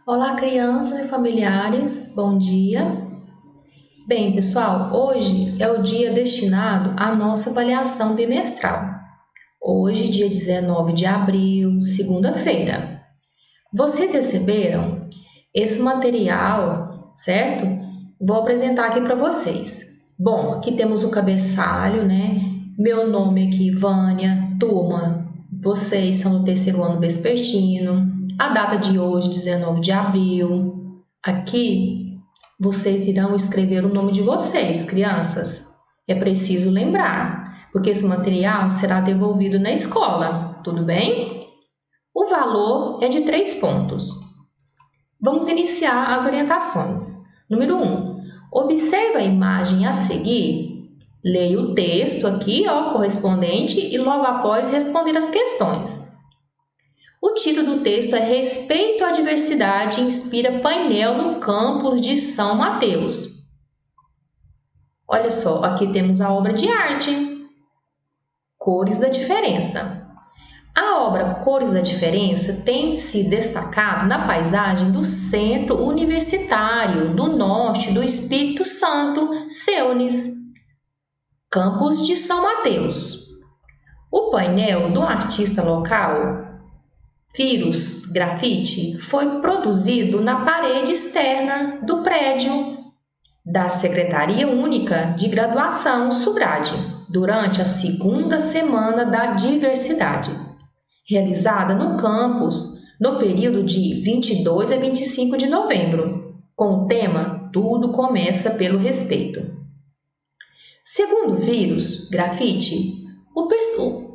Olá, crianças e familiares, bom dia. Bem, pessoal, hoje é o dia destinado à nossa avaliação bimestral. Hoje, dia 19 de abril, segunda-feira. Vocês receberam esse material, certo? Vou apresentar aqui para vocês. Bom, aqui temos o cabeçalho, né? Meu nome aqui, Vânia, turma, vocês são do terceiro ano vespertino. A data de hoje, 19 de abril. Aqui, vocês irão escrever o nome de vocês, crianças. É preciso lembrar, porque esse material será devolvido na escola, tudo bem? O valor é de 3 pontos. Vamos iniciar as orientações. Número 1. Observe a imagem a seguir. Leia o texto aqui, correspondente, e logo após responder as questões. O título do texto é Respeito à Diversidade inspira painel no campus de São Mateus. Olha só, aqui temos a obra de arte, Cores da Diferença. A obra Cores da Diferença tem se destacado na paisagem do Centro Universitário do Norte do Espírito Santo, CEUNIS, campus de São Mateus. O painel do artista local Firus Grafite foi produzido na parede externa do prédio da Secretaria Única de Graduação SUGRAD, durante a segunda semana da diversidade, realizada no campus no período de 22 a 25 de novembro, com o tema Tudo Começa pelo Respeito. Segundo Firus Grafite,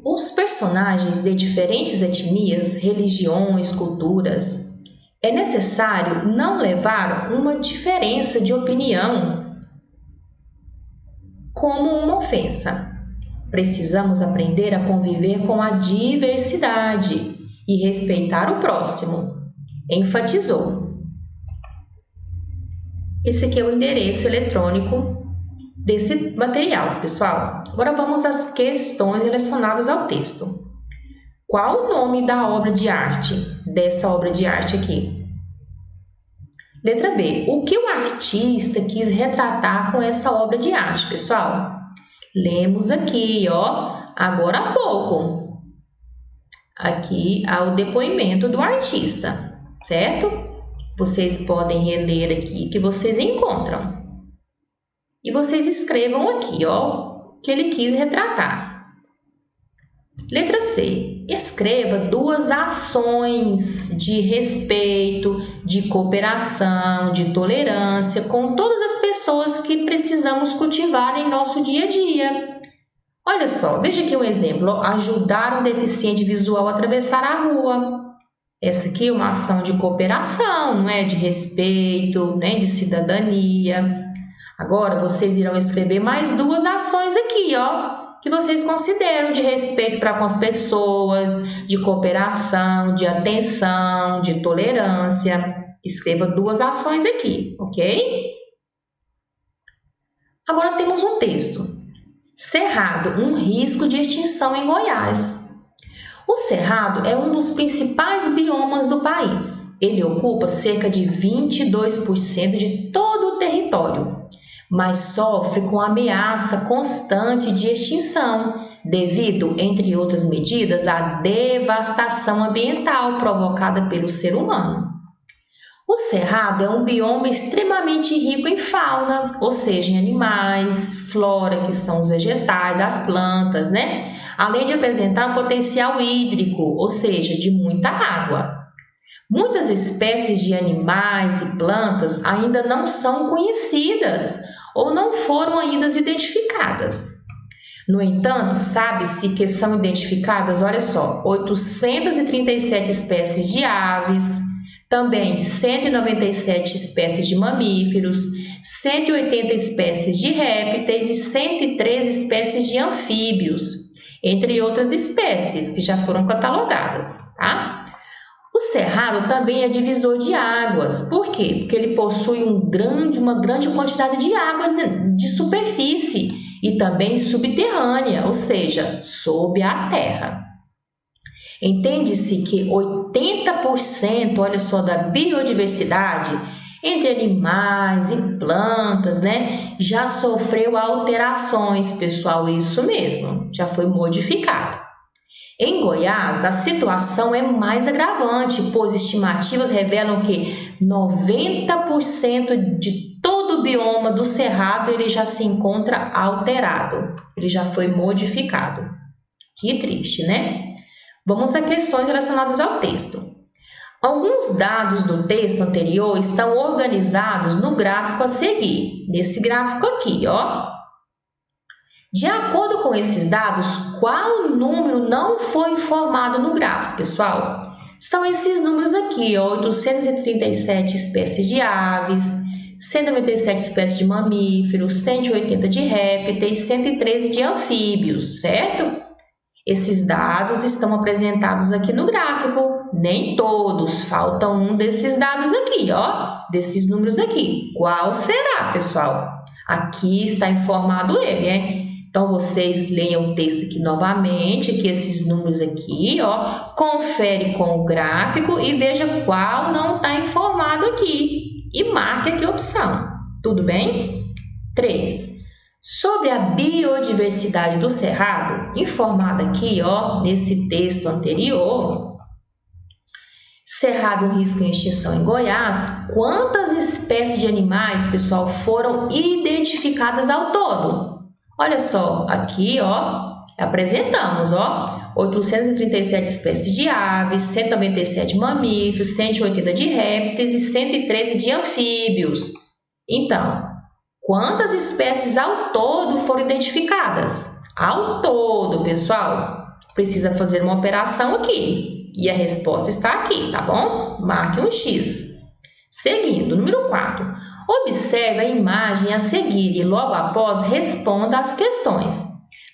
os personagens de diferentes etnias, religiões, culturas, é necessário não levar uma diferença de opinião como uma ofensa. Precisamos aprender a conviver com a diversidade e respeitar o próximo, enfatizou. Esse aqui é o endereço eletrônico desse material, pessoal. Agora vamos às questões relacionadas ao texto. Qual o nome da obra de arte, dessa obra de arte aqui? Letra B. O que o artista quis retratar com essa obra de arte, pessoal? Lemos aqui, agora há pouco. Aqui há o depoimento do artista, certo? Vocês podem reler aqui que vocês encontram. E vocês escrevam aqui, que ele quis retratar. Letra C. Escreva 2 ações de respeito, de cooperação, de tolerância com todas as pessoas que precisamos cultivar em nosso dia a dia. Olha só, veja aqui um exemplo. Ajudar um deficiente visual a atravessar a rua. Essa aqui é uma ação de cooperação, não é? De respeito, né? De cidadania. Agora, vocês irão escrever mais 2 ações aqui, que vocês consideram de respeito para com as pessoas, de cooperação, de atenção, de tolerância. Escreva 2 ações aqui, ok? Agora temos um texto. Cerrado, um risco de extinção em Goiás. O cerrado é um dos principais biomas do país. Ele ocupa cerca de 22% de todo o território, mas sofre com ameaça constante de extinção, devido, entre outras medidas, à devastação ambiental provocada pelo ser humano. O cerrado é um bioma extremamente rico em fauna, ou seja, em animais, flora, que são os vegetais, as plantas, né? Além de apresentar um potencial hídrico, ou seja, de muita água. Muitas espécies de animais e plantas ainda não são conhecidas ou não foram ainda identificadas. No entanto, sabe-se que são identificadas, 837 espécies de aves, também 197 espécies de mamíferos, 180 espécies de répteis e 113 espécies de anfíbios, entre outras espécies que já foram catalogadas, tá? O cerrado também é divisor de águas. Por quê? Porque ele possui uma grande quantidade de água de superfície e também subterrânea, ou seja, sob a terra. Entende-se que 80%, olha só, da biodiversidade entre animais e plantas, né, já sofreu alterações, pessoal, isso mesmo, já foi modificado. Em Goiás, a situação é mais agravante, pois estimativas revelam que 90% de todo o bioma do Cerrado ele já se encontra alterado, ele já foi modificado. Que triste, né? Vamos a questões relacionadas ao texto. Alguns dados do texto anterior estão organizados no gráfico a seguir, nesse gráfico aqui, ó. De acordo com esses dados, qual número não foi informado no gráfico, pessoal? São esses números aqui, ó, 837 espécies de aves, 197 espécies de mamíferos, 180 de répteis, 113 de anfíbios, certo? Esses dados estão apresentados aqui no gráfico, nem todos, falta um desses dados aqui, ó, desses números aqui. Qual será, pessoal? Aqui está informado ele, né? Então, vocês leiam o texto aqui novamente, que esses números aqui, ó, confere com o gráfico e veja qual não está informado aqui e marque aqui a opção. Tudo bem? 3. Sobre a biodiversidade do Cerrado, informada aqui, ó, nesse texto anterior, Cerrado em risco de extinção em Goiás, quantas espécies de animais, pessoal, foram identificadas ao todo? Olha só, aqui, ó, apresentamos, ó, 837 espécies de aves, 197 de mamíferos, 180 de répteis e 113 de anfíbios. Então, quantas espécies ao todo foram identificadas? Ao todo, pessoal, precisa fazer uma operação aqui. E a resposta está aqui, tá bom? Marque um X. Seguindo, número 4. Observe a imagem a seguir e logo após responda às questões.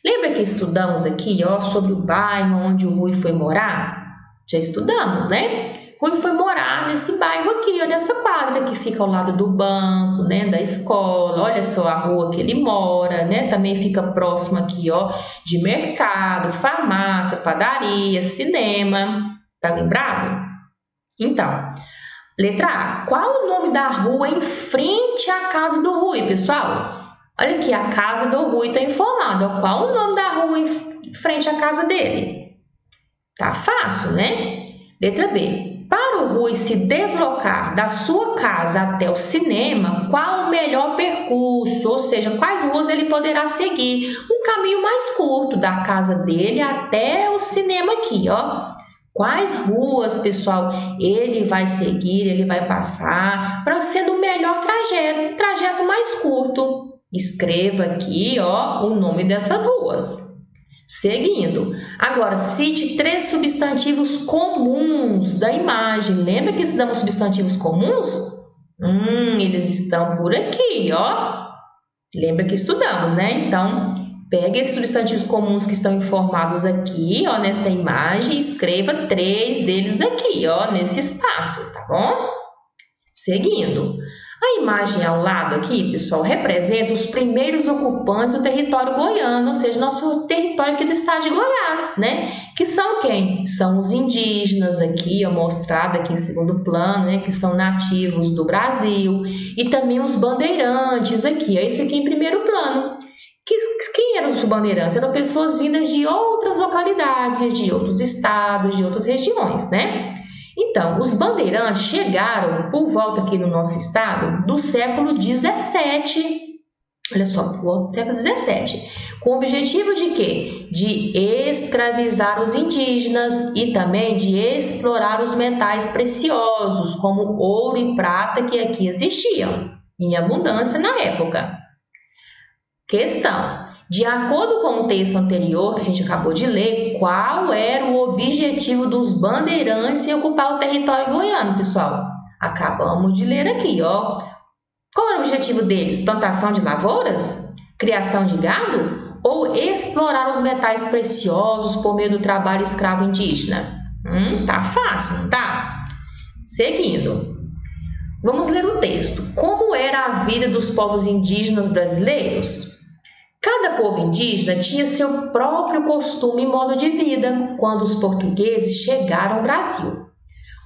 Lembra que estudamos aqui, ó, sobre o bairro onde o Rui foi morar? Já estudamos, né? Rui foi morar nesse bairro aqui, ó, nessa quadra que fica ao lado do banco, né, da escola. Olha só a rua que ele mora, né? Também fica próximo aqui, ó, de mercado, farmácia, padaria, cinema. Tá lembrado? Então, letra A. Qual o nome da rua em frente à casa do Rui, pessoal? Olha aqui, a casa do Rui está informada. Qual o nome da rua em frente à casa dele? Tá fácil, né? Letra B. Para o Rui se deslocar da sua casa até o cinema, qual o melhor percurso? Ou seja, quais ruas ele poderá seguir? Um caminho mais curto da casa dele até o cinema aqui, ó. Quais ruas, pessoal, ele vai seguir, ele vai passar para ser o melhor trajeto, trajeto mais curto. Escreva aqui, ó, o nome dessas ruas. Seguindo, agora cite 3 substantivos comuns da imagem. Lembra que estudamos substantivos comuns? Eles estão por aqui, ó. Lembra que estudamos, né? Então, pegue esses substantivos comuns que estão informados aqui, ó, nesta imagem e escreva 3 deles aqui, ó, nesse espaço, tá bom? Seguindo, a imagem ao lado aqui, pessoal, representa os primeiros ocupantes do território goiano, ou seja, nosso território aqui do estado de Goiás, né? Que são quem? São os indígenas aqui, ó, mostrado aqui em segundo plano, né? Que são nativos do Brasil, e também os bandeirantes aqui, ó, esse aqui em primeiro plano. Quem eram os bandeirantes? Eram pessoas vindas de outras localidades, de outros estados, de outras regiões, né? Então, os bandeirantes chegaram por volta aqui no nosso estado do século XVII, olha só, por volta do século XVII, com o objetivo de quê? De escravizar os indígenas e também de explorar os metais preciosos, como ouro e prata, que aqui existiam em abundância na época. Questão. De acordo com o texto anterior que a gente acabou de ler, qual era o objetivo dos bandeirantes em ocupar o território goiano, pessoal? Acabamos de ler aqui, ó. Qual era o objetivo deles? Plantação de lavouras? Criação de gado? Ou explorar os metais preciosos por meio do trabalho escravo indígena? Tá fácil, não tá? Seguindo. Vamos ler o texto. Como era a vida dos povos indígenas brasileiros? Cada povo indígena tinha seu próprio costume e modo de vida quando os portugueses chegaram ao Brasil.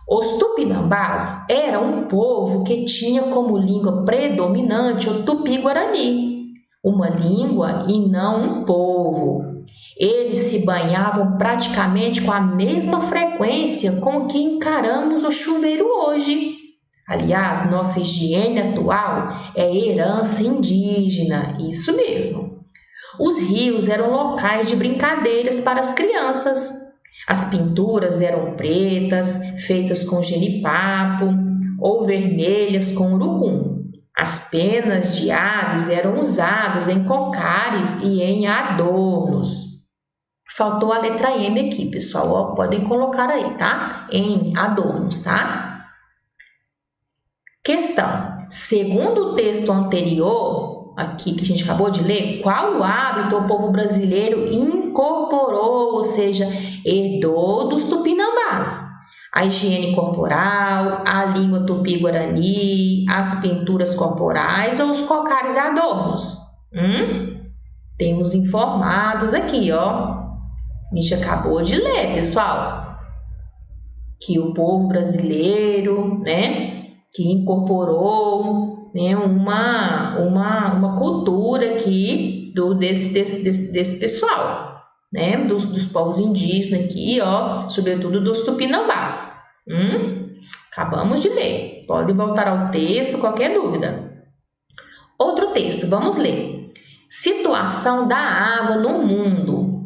Os tupinambás eram um povo que tinha como língua predominante o tupi-guarani, uma língua e não um povo. Eles se banhavam praticamente com a mesma frequência com que encaramos o chuveiro hoje. Aliás, nossa higiene atual é herança indígena, isso mesmo. Os rios eram locais de brincadeiras para as crianças. As pinturas eram pretas, feitas com jenipapo, ou vermelhas com urucum. As penas de aves eram usadas em cocares e em adornos. Faltou a letra M aqui, pessoal. Ó, podem colocar aí, tá? Em adornos, tá? Questão. Segundo o texto anterior, aqui que a gente acabou de ler, qual hábito o povo brasileiro incorporou, ou seja, herdou dos tupinambás? A higiene corporal, a língua tupi-guarani, as pinturas corporais ou os cocares e adornos? Temos informados aqui, ó. A gente acabou de ler, pessoal, que o povo brasileiro, né, que incorporou, né, uma cultura aqui desse pessoal, né, dos povos indígenas aqui, ó, sobretudo dos tupinambás. Acabamos de ler. Pode voltar ao texto, qualquer dúvida. Outro texto, vamos ler. Situação da água no mundo.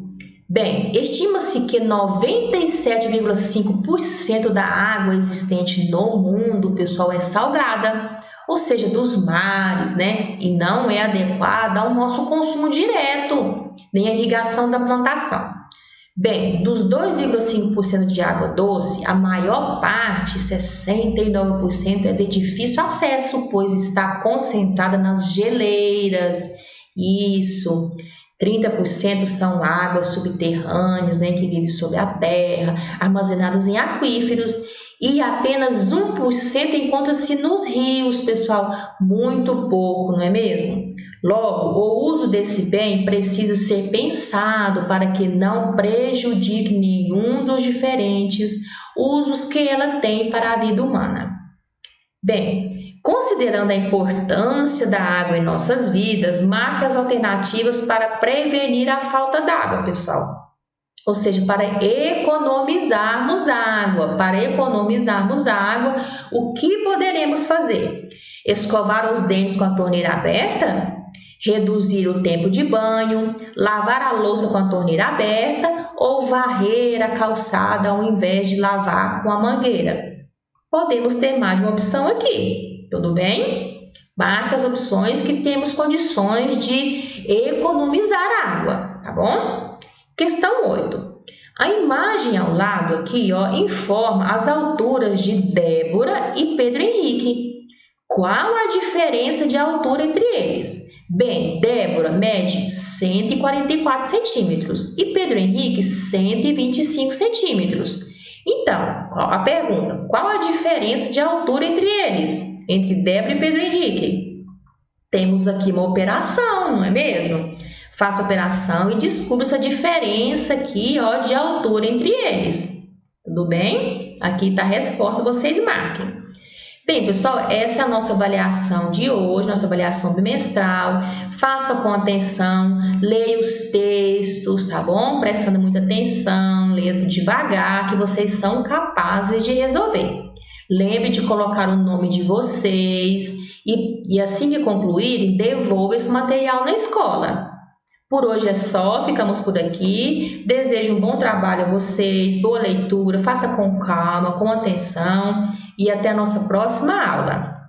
Bem, estima-se que 97,5% da água existente no mundo, pessoal, é salgada, ou seja, dos mares, né? E não é adequada ao nosso consumo direto, nem à irrigação da plantação. Bem, dos 2,5% de água doce, a maior parte, 69%, é de difícil acesso, pois está concentrada nas geleiras. Isso. 30% são águas subterrâneas, né, que vivem sob a terra, armazenadas em aquíferos, e apenas 1% encontra-se nos rios, pessoal, muito pouco, não é mesmo? Logo, o uso desse bem precisa ser pensado para que não prejudique nenhum dos diferentes usos que ela tem para a vida humana. Bem, considerando a importância da água em nossas vidas, marque as alternativas para prevenir a falta d'água, pessoal. Ou seja, para economizarmos água. O que poderemos fazer? Escovar os dentes com a torneira aberta? Reduzir o tempo de banho? Lavar a louça com a torneira aberta? Ou varrer a calçada ao invés de lavar com a mangueira? Podemos ter mais de uma opção aqui. Tudo bem? Marque as opções que temos condições de economizar água, tá bom? Questão 8. A imagem ao lado aqui, ó, informa as alturas de Débora e Pedro Henrique. Qual a diferença de altura entre eles? Bem, Débora mede 144 centímetros e Pedro Henrique 125 centímetros. Então, a pergunta, qual a diferença de altura entre eles? Entre Débora e Pedro Henrique? Temos aqui uma operação, não é mesmo? Faça a operação e descubra essa diferença aqui, ó, de altura entre eles. Tudo bem? Aqui está a resposta, vocês marquem. Bem, pessoal, essa é a nossa avaliação de hoje, nossa avaliação bimestral. Faça com atenção, leia os textos, tá bom? Prestando muita atenção, leia devagar, que vocês são capazes de resolver. Lembre de colocar o nome de vocês e assim que concluírem, devolva esse material na escola. Por hoje é só, ficamos por aqui. Desejo um bom trabalho a vocês, boa leitura, faça com calma, com atenção e até a nossa próxima aula.